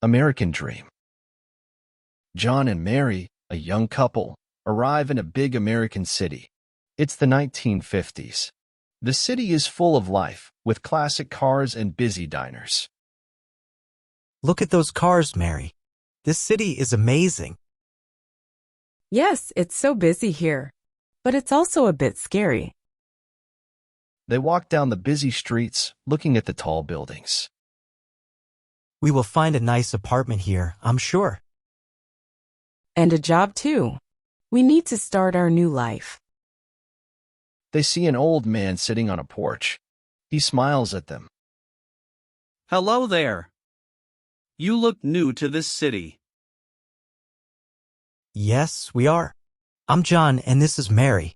American Dream. John and Mary, a young couple, arrive in a big American city. It's the 1950s. The city is full of life, with classic cars and busy diners. Look at those cars, Mary. This city is amazing. Yes, it's so busy here, but it's also a bit scary. They walk down the busy streets, looking at the tall buildings. We will find a nice apartment here, I'm sure. And a job too. We need to start our new life. They see an old man sitting on a porch. He smiles at them. Hello there. You look new to this city. Yes, we are. I'm John and this is Mary.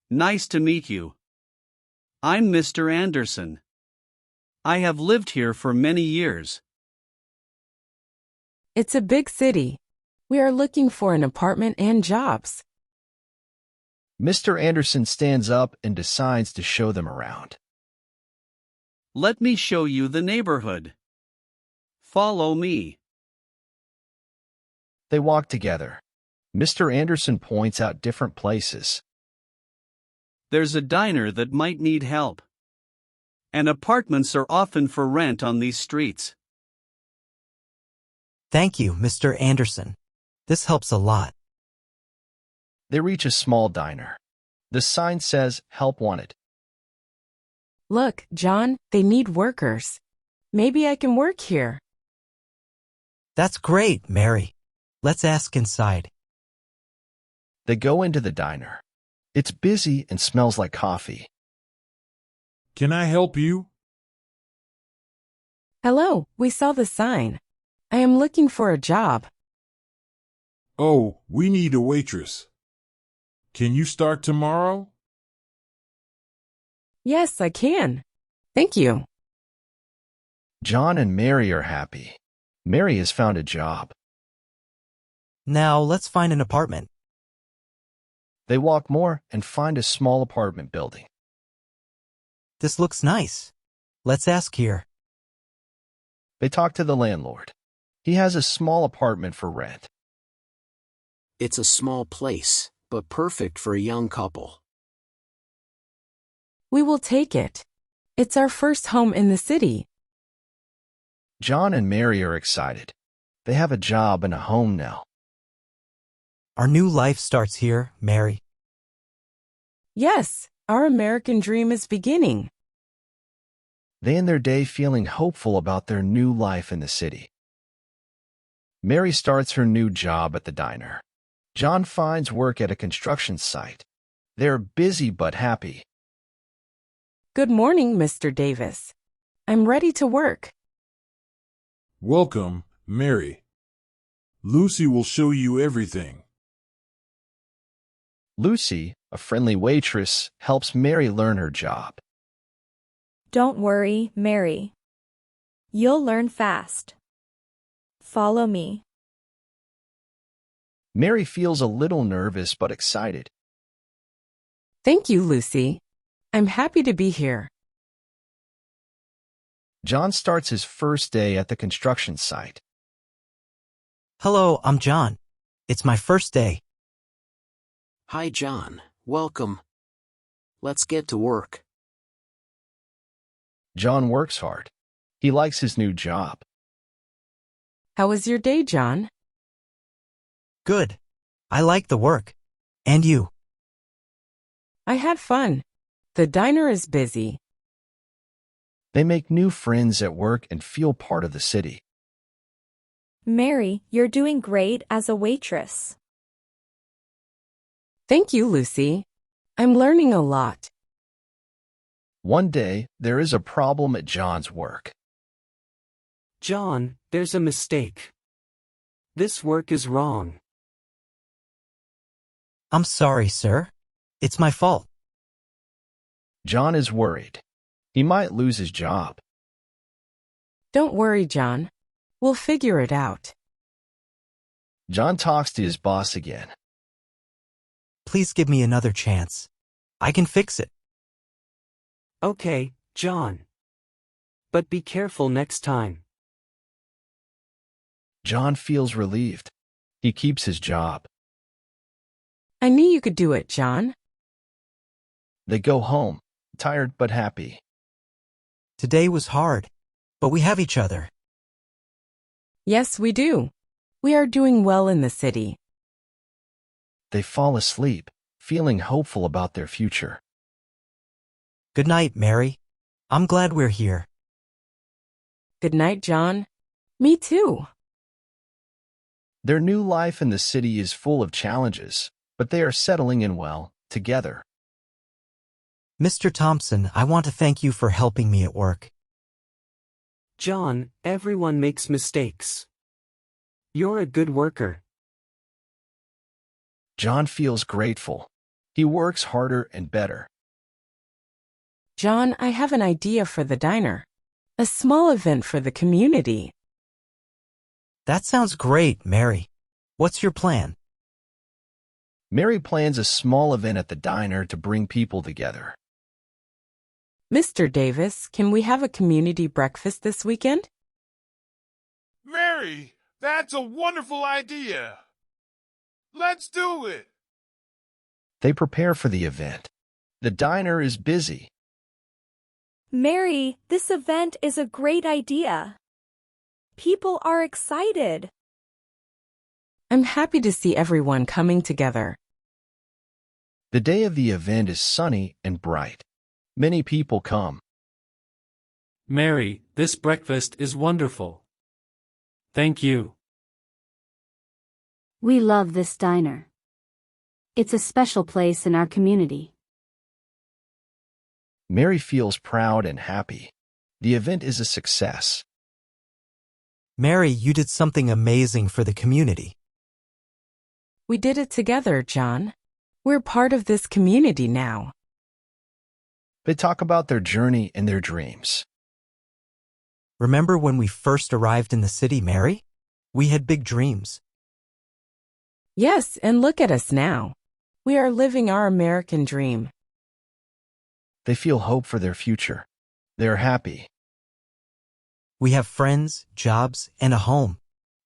Nice to meet you. I'm Mr. Anderson. I have lived here for many years. It's a big city. We are looking for an apartment and jobs. Mr. Anderson stands up and decides to show them around. Let me show you the neighborhood. Follow me. They walk together. Mr. Anderson points out different places. There's a diner that might need help. And apartments are often for rent on these streets. Thank you, Mr. Anderson. This helps a lot. They reach a small diner. The sign says, "Help Wanted." Look, John, they need workers. Maybe I can work here. That's great, Mary. Let's ask inside. They go into the diner. It's busy and smells like coffee. Can I help you? Hello, we saw the sign. I am looking for a job. Oh, we need a waitress. Can you start tomorrow? Yes, I can. Thank you. John and Mary are happy. Mary has found a job. Now let's find an apartment. They walk more and find a small apartment building. This looks nice. Let's ask here. They talk to the landlord. He has a small apartment for rent. It's a small place, but perfect for a young couple. We will take it. It's our first home in the city. John and Mary are excited. They have a job and a home now. Our new life starts here, Mary. Yes, our American dream is beginning. They end their day feeling hopeful about their new life in the city. Mary starts her new job at the diner. John finds work at a construction site. They're busy but happy. Good morning, Mr. Davis. I'm ready to work. Welcome, Mary. Lucy will show you everything. Lucy, a friendly waitress, helps Mary learn her job. Don't worry, Mary. You'll learn fast. Follow me. Mary feels a little nervous but excited. Thank you, Lucy. I'm happy to be here. John starts his first day at the construction site. Hello, I'm John. It's my first day. Hi, John. Welcome. Let's get to work. John works hard. He likes his new job. How was your day, John? Good. I like the work. And you? I had fun. The diner is busy. They make new friends at work and feel part of the city. Mary, you're doing great as a waitress. Thank you, Lucy. I'm learning a lot. One day, there is a problem at John's work. John, there's a mistake. This work is wrong. I'm sorry, sir. It's my fault. John is worried. He might lose his job. Don't worry, John. We'll figure it out. John talks to his boss again. Please give me another chance. I can fix it. Okay, John. But be careful next time. John feels relieved. He keeps his job. I knew you could do it, John. They go home, tired but happy. Today was hard, but we have each other. Yes, we do. We are doing well in the city. They fall asleep, feeling hopeful about their future. Good night, Mary. I'm glad we're here. Good night, John. Me too. Their new life in the city is full of challenges, but they are settling in well, together. Mr. Thompson, I want to thank you for helping me at work. John, everyone makes mistakes. You're a good worker. John feels grateful. He works harder and better. John, I have an idea for the diner. A small event for the community. That sounds great, Mary. What's your plan? Mary plans a small event at the diner to bring people together. Mr. Davis, can we have a community breakfast this weekend? Mary, that's a wonderful idea. Let's do it. They prepare for the event. The diner is busy. Mary, this event is a great idea. People are excited. I'm happy to see everyone coming together. The day of the event is sunny and bright. Many people come. Mary, this breakfast is wonderful. Thank you. We love this diner. It's a special place in our community. Mary feels proud and happy. The event is a success. Mary, you did something amazing for the community. We did it together, John. We're part of this community now. They talk about their journey and their dreams. Remember when we first arrived in the city, Mary? We had big dreams. Yes, and look at us now. We are living our American dream. They feel hope for their future. They're happy. We have friends, jobs, and a home.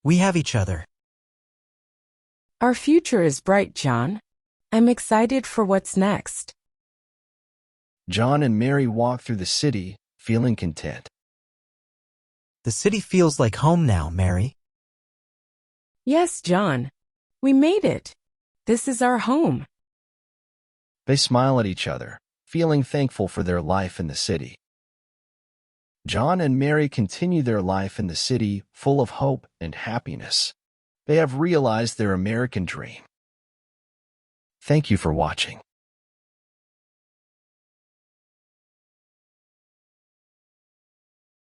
We have each other. Our future is bright, John. I'm excited for what's next. John and Mary walk through the city, feeling content. The city feels like home now, Mary. Yes, John. We made it. This is our home. They smile at each other, feeling thankful for their life in the city. John and Mary continue their life in the city full of hope and happiness. They have realized their American dream. Thank you for watching.